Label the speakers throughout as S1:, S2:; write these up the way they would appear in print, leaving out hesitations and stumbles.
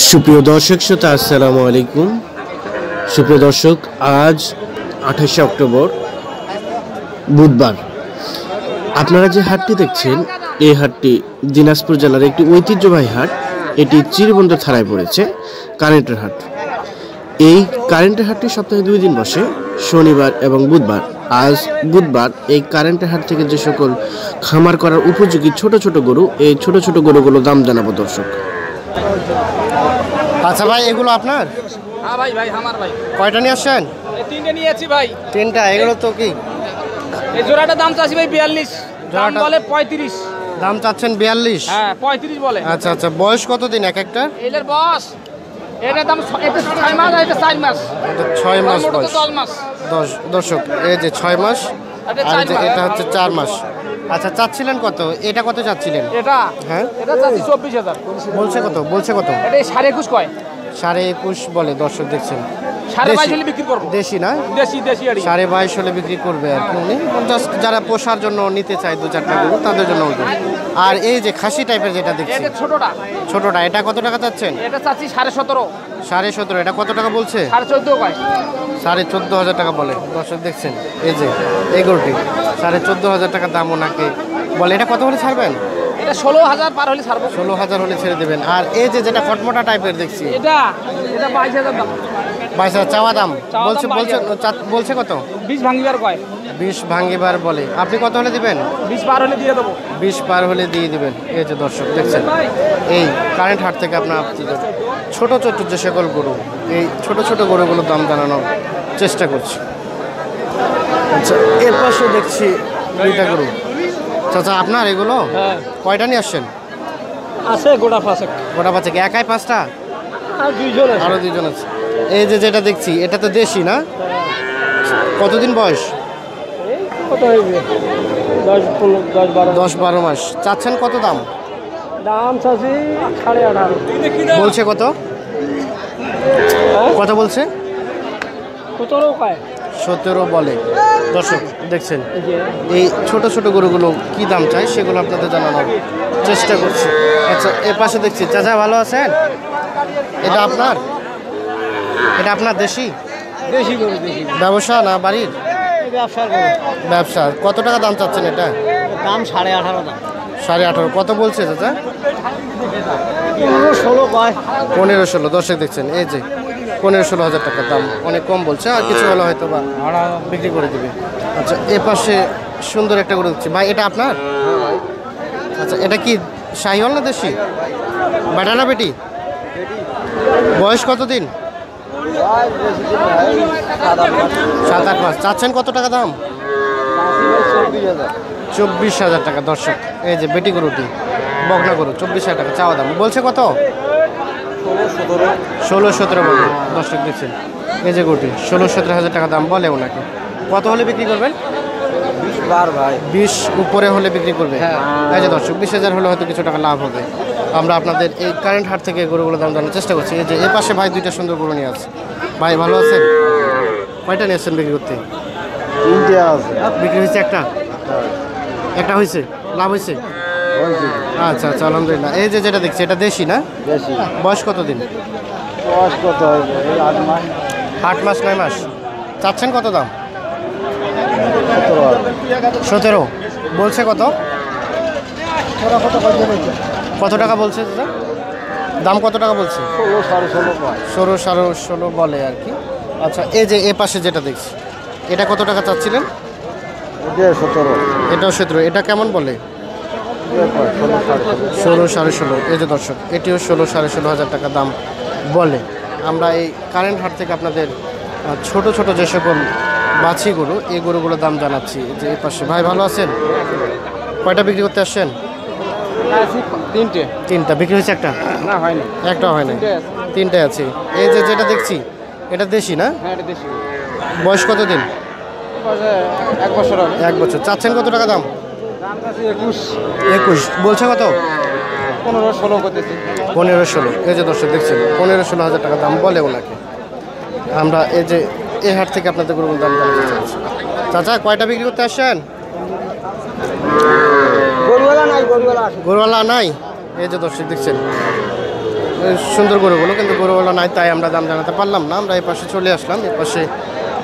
S1: সুপ্রিয় দর্শক শ্রোতা আসসালামু আলাইকুম। সুপ্রিয় দর্শক, আজ 28শে অক্টোবর বুধবার। আপনারা যে হাটটি দেখছেন, এই হাটটি দিনাজপুর জেলার একটি ঐতিহ্যবাহী হাট। এটি চিরবন্দর থানায় পড়েছে, কারেন্টের হাট। এই কারেন্টের হাটটি সপ্তাহে 2 দিন বসে, শনিবার এবং বুধবার। আজ বুধবার এই কারেন্টের হাট থেকে যে সকল খামার করার উপযোগী ছোট ছোট গরু, এই ছোট ছোট গরুগুলো দাম জানাবো দর্শক।
S2: আচ্ছা ভাই, এগুলো আপনার?
S3: হ্যাঁ ভাই, আমার ভাই।
S2: কয়টা নিয়ে আসছেন?
S3: এই তিনটে নিয়েছি ভাই।
S2: তিনটা? এগুলো তো কি
S3: এই জোড়াটা দাম চাচ্ছি ভাই 42, দাম বলে 35।
S2: দাম চাচ্ছেন 42?
S3: হ্যাঁ 35 বলে।
S2: আচ্ছা আচ্ছা, বয়স কতদিন এক একটা?
S3: এটার বয়স, এটার দাম এটা 6 মাস, এটা 4 মাস।
S2: এটা 6 মাস বয়স।
S3: 10 মাস।
S2: দর্শক, এই যে 6 মাস আর এটা হচ্ছে 4 মাস। আচ্ছা, চাচ্ছিলেন কত? এটা কত চাচ্ছিলেন?
S3: এটা
S2: হ্যাঁ,
S3: এটা চাচ্ছি 24,000।
S2: বলছে কত?
S3: এটা 21.5 কয়।
S2: 21.5 বলে। দর্শক দেখছেন,
S3: 22.5 হলে বিক্রি করব।
S2: দেশি না?
S3: দেশি আড়ি।
S2: 22.5 হলে বিক্রি করবে আর কি উনি। জাস্ট যারা পোষার জন্য নিতে চায় 2-4টা গরু, তাদের জন্য ওই। আর এই যে খাসি টাইপের যেটা দেখছি,
S3: এটা ছোটটা,
S2: এটা কত টাকা চাচ্ছেন?
S3: এটা চাচ্ছি 17.5।
S2: 17.5? এটা কত টাকা বলছে?
S3: 14.5 কয়।
S2: 14,500 টাকা বলে। দর্শক দেখছেন, এই যে এই গরুটি 14,500 টাকা দাম ওনাকে বলে। এটা কত হলে ছাড়বেন?
S3: এটা 16,000 পার হলে ছাড়বো।
S2: 16,000 হলে ছেড়ে দেবেন। আর এই যে যেটা কটমটা টাইপের দেখছি,
S3: এটা 22,000 দাম।
S2: 22,000 চাওয়া দাম বলছে। বলছে কত?
S3: 20 ভাঙিবার কয়।
S2: 20 ভাঙিবার বলে। আপনি কত হলে দিবেন?
S3: 20 পার হলে দিয়ে দেবো।
S2: 20 পার হলে দিয়ে দিবেন। এই যে দর্শক দেখছেন, এই কারেন্ট হাট থেকে আপনার ছোট ছোট যে সকল গরু, এই ছোট ছোট গরুগুলোর দাম জানানোর চেষ্টা করছি। আচ্ছা, এর পাশে দেখছি 2টা গরু। চাচা, আপনার এগুলো?
S3: হ্যাঁ।
S2: কয়টা নিয়ে আসছেন?
S3: আছে গোটা 5।
S2: গোটা 5? একাই 5টা?
S3: আর 2 জন আছে।
S2: আরও 2 জন আছে। এই যে যেটা দেখছি, এটা তো দেশি না? কতদিন বয়স?
S3: এই কত হইবে?
S2: 10-12 মাস। চাচ্ছেন কত দাম?
S3: দাম চাচ্ছি 18.5।
S2: বলছে কত? কত বলছে?
S3: 17 কয়।
S2: 17 বলে। দর্শক দেখছেন, এই ছোট ছোট গরুগুলো কি দাম চাই সেগুলো আপনাদের জানানোর চেষ্টা করছি। আচ্ছা, এর পাশে দেখছি। চাচা, ভালো আছেন? এটা আপনার? এটা আপনার দেশি
S3: গরু?
S2: ব্যবসা না বাড়ির?
S3: ব্যবসার গরু।
S2: ব্যবসা। কত টাকা দাম চাচ্ছেন এটা?
S3: দাম 18.5 দাম।
S2: 18.5? কত বলছে চাচা?
S3: 16 কয়।
S2: 15-16। দর্শক দেখছেন, এই যে 15-16 হাজার টাকা দাম। অনেক কম বলছে, আর কিছু হলে হয়তো বা বিক্রি করে দেবে। আচ্ছা, এ পাশে সুন্দর একটা গরু দেখছি। ভাই, এটা আপনার? আচ্ছা, এটা কি শাহিওয়াল না দেশি? বেটা না বেটি? বয়স কতদিন? 7-8 মাস। চাচ্ছেন কত টাকা দাম? 24,000 টাকা। দর্শক, এই যে বেটি গরুটি, বকনা গরু, 24,000 টাকা চাওয়া দাম। বলছে কত? 16-17 বলে। দর্শক দেখছেন, এই যে গরুটি 16-17 হাজার টাকা দাম বলে ওনাকে। কত হলে বিক্রি করবেন? 20 উপরে হলে বিক্রি করবে। এই যে দর্শক, 20,000 হলে হয়তো কিছু টাকা লাভ হবে। আমরা আপনাদের এই কারেন্ট হাট থেকে গরুগুলো দাম জানার চেষ্টা করছি। এই যে এ পাশে ভাই 2টা সুন্দর গরু নিয়ে আছে। ভাই, ভালো আছেন? কয়টা নিয়ে আসছেন বিক্রি করতে?
S4: 3টে আছে।
S2: বিক্রি হয়েছে একটা? একটা হয়েছে? লাভ হয়েছে? আচ্ছা আচ্ছা, আলহামদুলিল্লাহ। এই যে যেটা দেখছি, এটা দেশি না?
S4: বেশি।
S2: বয়স কতদিন?
S4: বয়স কত হইবে? 8 মাস।
S2: 8 মাস 9 মাস। চাচ্ছেন কত দাম?
S4: 17।
S2: 17? বলছে কত? কত টাকা বলছে দাদা? দাম কত টাকা বলছে? 16 বলে আর কি। আচ্ছা, এই যে এ পাশে যেটা দেখছি, এটা কত টাকা চাচ্ছিলেন?
S4: 17।
S2: এটাও 17? এটা কেমন বলে? 16-16.5। এই যে দর্শক, এটিও 16-16.5 হাজার টাকা দাম বলে। আমরা এই কারেন্ট হাট থেকে আপনাদের ছোট ছোট যে সকল বাছি গরু, এই গরুগুলোর দাম জানাচ্ছি। যে এই পাশে ভাই, ভালো আছেন? কয়টা বিক্রি করতে আসছেন? 3টে। বিক্রি হয়েছে একটা?
S3: না, হয়নি।
S2: একটা হয় না? 3টে আছে। এই যে যেটা দেখছি, এটা দেশি না?
S3: হ্যাঁ, এটা দেশি।
S2: বয়স কতদিন?
S3: 1 বছর হবে।
S2: 1 বছর। চাচ্ছেন কত টাকা দাম?
S3: দাম চাচ্ছি 21।
S2: 21? বলছে কত?
S3: 15-16 করতেছি।
S2: 15-16? এই যে দর্শক দেখছেন, 15-16 হাজার টাকা দাম বলে ওনাকে। আমরা এই যে এই হাট থেকে আপনাদের গরুর দাম জানতে চাচ্ছি। চাচা, কয়টা বিক্রি করতে আসছেন?
S3: গরুওয়ালা নাই।
S2: গরুওয়ালা নাই? এই যে দর্শক দেখছেন, সুন্দর গরুগুলো, কিন্তু গরুগুলো নাই, তাই আমরা দাম জানাতে পারলাম না। আমরা এই পাশে চলে আসলাম। এই পাশে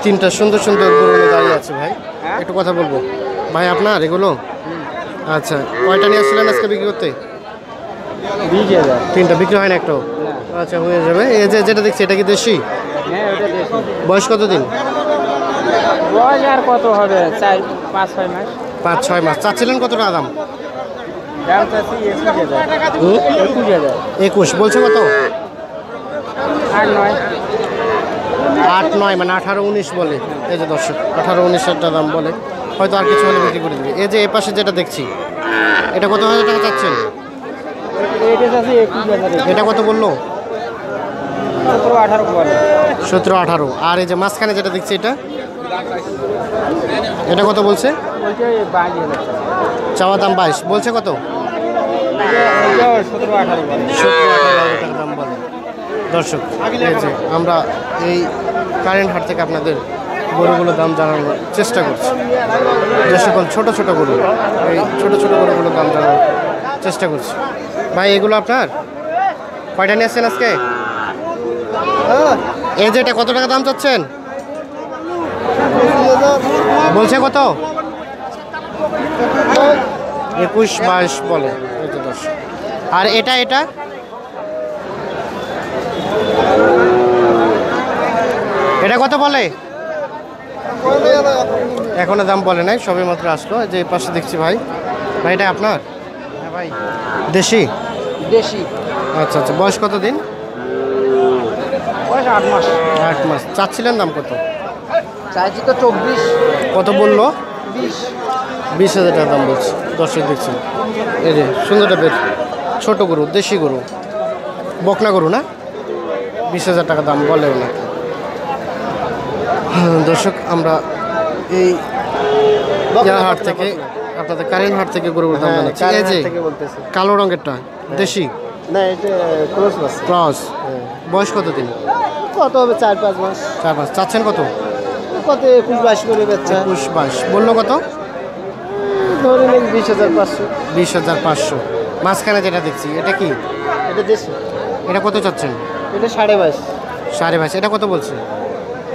S2: তিনটা সুন্দর সুন্দর গরুগুলো দাঁড়িয়ে আছে। ভাই একটু কথা বলবো। ভাই আপনার এগুলো? আচ্ছা, কয়টা নিয়ে আসছিলেন আজকে বিক্রি করতে?
S4: 20,000।
S2: তিনটা বিক্রি হয় না একটাও? আচ্ছা, হয়ে যাবে। এই যে যেটা দেখছি এটা কি দেশি?
S3: হ্যাঁ ওটা দেশি।
S2: বয়স কতদিন?
S3: বয়স আর কত হবে, 4-5-6 মাস।
S2: 5-6 মাস। চাচ্ছিলেন কত টাকা দাম?
S3: দাম চাচ্ছি 21,000। 21,000।
S2: 21 বলছে কত?
S3: 8-9।
S2: 8-9 মানে 18-19 বলে। এই যে দর্শক 18-19 দাম বলে, হয়তো আর কিছু হলে বিক্রি করে দিবে। এই যে এই পাশে যেটা দেখছি এটা কত হাজার টাকা চাচ্ছেন?
S3: এটা চাচ্ছি 21,000।
S2: এটা কত বললো?
S3: 17-18 বলে।
S2: 17-18। আর এই যে মাঝখানে যেটা দেখছি এটা, এটা কত বলছে?
S3: বলছে 22,000।
S2: চাওয়া দাম 22, বলছে কত?
S3: 17-18 বলে।
S2: 17-18 টাকা দাম বলে। দর্শক এই যে আমরা এই কারেন্ট হাট থেকে আপনাদের গরুগুলোর দাম জানানোর চেষ্টা করছি। যে সকল ছোটো ছোটো গরু, এই ছোটো ছোটো গরুগুলোর দাম জানানোর চেষ্টা করছি। ভাই এগুলো আপনার কয়টা নিয়ে আসছেন আজকে? এই যে এটা কত টাকা দাম চাচ্ছেন? বলছে কত? 21-22 বলে। এই যে দর্শক। আর এটা এটা এটা কত বলে? এখনো দাম বলে নাই, সবে মাত্র আসলো। যে এই পাশে দেখছি ভাই, ভাই এটা আপনার?
S3: হ্যাঁ ভাই
S2: দেশি?
S3: দেশি।
S2: আচ্ছা আচ্ছা, বয়স কত দিন?
S3: বয়স 8 মাস।
S2: 8 মাস। চাচ্ছিলেন দাম কত?
S3: চাইছি তো 24।
S2: কত বললো?
S3: 20।
S2: 20,000 টাকা দাম বলছে। দর্শক দেখছেন এই যে সুন্দর টাইপের ছোট গরু, দেশি গরু, বকনা গরু না? 20,000 টাকা দাম বলে ওনাকে। দর্শক আমরা এই হাট থেকে আপনাদের কারেন্ট হাট থেকে গরুর দাম জানাচ্ছি। এই যে কালো রঙেরটা দেশি
S4: না, এটা ক্রস বাস।
S2: ক্রস। বয়স কত দিন?
S4: কত হবে? 4-5 মাস।
S2: 4-5। চাচ্ছেন কত?
S4: কত? 21-22 করে বাচ্চা।
S2: 21-22 বললো কত?
S4: ধরে নিন 20,500।
S2: 20,500। মাঝখানে যেটা দেখছি এটা কি?
S4: এটা দেশি।
S2: এটা কত চাচ্ছেন?
S4: এটা 22.5।
S2: 22.5। এটা কত বলছে?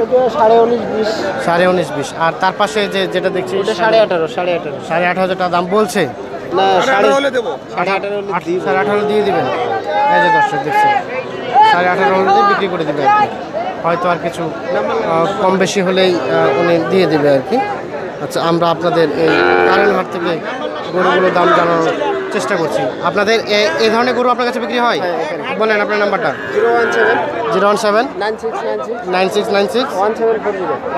S4: এটা 19.5-20।
S2: 19.5-20। আর তার পাশে যে যেটা দেখছি
S4: এটা 18.5।
S2: 18,500 টাকা দাম বলছে।
S4: না, 18.5 হলে
S2: 18.5 দিয়ে দিবেন। এই যে দর্শক দেখছেন 18.5 হলে দিয়ে বিক্রি করে দিবে আর কি। হয়তো আর কিছু কম বেশি হলেই উনি দিয়ে দেবে আর কি। আচ্ছা, আমরা আপনাদের এই কারেন্ট হাট থেকে গরুগুলোর দাম জানানোর চেষ্টা করছি। আপনাদের এই ধরনের গরু আপনার কাছে বিক্রি হয়? বলেন আপনার নাম্বারটা।
S4: 017
S2: 017
S4: 9696
S2: 9696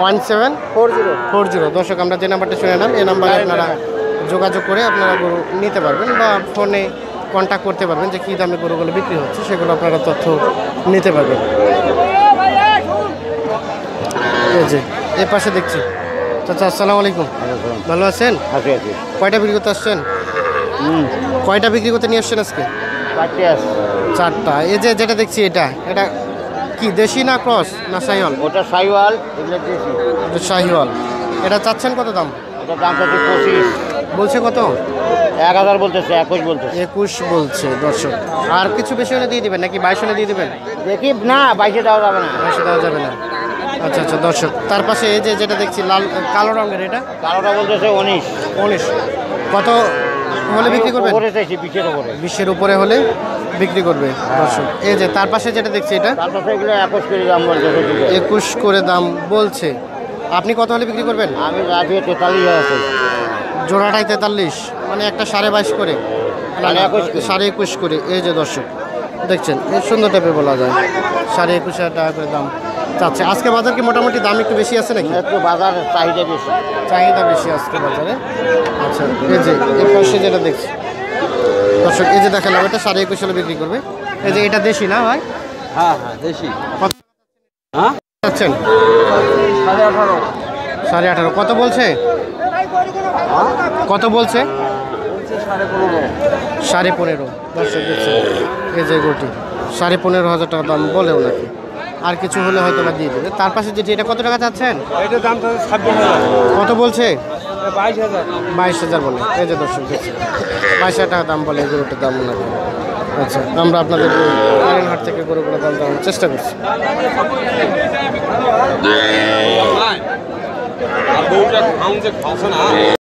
S4: 1740
S2: 1740। দর্শক আমরা যে নাম্বারটা শুনে নিলাম, এই নাম্বারে আপনারা যোগাযোগ করে আপনারা গরু নিতে পারবেন বা ফোনে কন্ট্যাক্ট করতে পারবেন যে কী দামে গরুগুলো বিক্রি হচ্ছে, সেগুলো আপনারা তথ্য নিতে পারবেন। এই যে এ পাশে দেখছি। চাচা আসসালামু আলাইকুম, ভালো আছেন? কয়টা বিক্রি করতে আসছেন? কয়টা বিক্রি করতে নিয়ে আসছেন আজকে? 4টা। এই যে যেটা দেখছি এটা এটা কি দেশি না ক্রস না শাহিওয়াল?
S4: ওটা সাইওয়াল, এগুলো দেশি।
S2: এটা শাহিওয়াল। এটা চাচ্ছেন কত দাম?
S4: এটা দাম হচ্ছে 25।
S2: বলছে কত?
S4: 1000 বলতেছে, 21 বলতেছে।
S2: 21 বলছে। দর্শক আর কিছু বেশি হলে দিয়ে দিবেন নাকি 22 হলে দিয়ে দিবেন?
S4: দেখি না, 22 দেওয়া যাবে না।
S2: 22 দেওয়া যাবে না। আচ্ছা আচ্ছা দর্শক, তার পাশে এই যে যেটা দেখছি লাল কালো রঙের এটা
S4: কালোটা বলতেছে 19।
S2: 19। কত হলে বিক্রি করবেন?
S4: উপরে চাইছি, 20-এর উপরে।
S2: 20-এর উপরে হলে বিক্রি করবে। দর্শক এই যে তার পাশে যেটা দেখছি এটা
S4: তারপর এগুলো 21 করে দাম বলতেছে।
S2: 21 করে দাম বলছে। আপনি কত হলে বিক্রি করবেন?
S4: আমি রাজি 43 আছে।
S2: জোড়াটাই 43, মানে একটা 22.5 করে, 21.5 করে। এই যে দর্শক দেখছেন এই সুন্দর টাইপের বলা যায় 21,500 টাকা করে দাম চাচ্ছে। আজকে বাজার কি মোটামুটি দাম একটু বেশি আছে নাকি?
S4: একটু বাজার চাহিদা বেশি।
S2: চাহিদা বেশি আজকে বাজারে। আচ্ছা এই যে এই পাশে যেটা দেখছি দর্শক, এই যে দেখালাম এটা 21.5 হলে বিক্রি করবে। এই যে এটা দেশি না ভাই?
S3: হ্যাঁ দেশি।
S2: কত চাচ্ছেন?
S3: 18.5।
S2: 18.5। কত বলছে? কত বলছে? 15.5। দর্শক দেখছেন এই যে গোটি 15.5 টাকা দাম বলেও নাকি। আর কিছু হলে হয়তো বা দিয়ে দেবে। তার পাশে যেটি এটা কত টাকা চাচ্ছেন?
S3: এটার দাম তো 26,000।
S2: কত বলছে?
S3: 22,000।
S2: 22,000 বলে। এই যে দর্শক দেখছেন 22,000 টাকা দাম বলে এই গরুটার দাম নাকি। আচ্ছা, আমরা আপনাদের হাট থেকে গরুগুলো দাম জানানোর চেষ্টা করছি।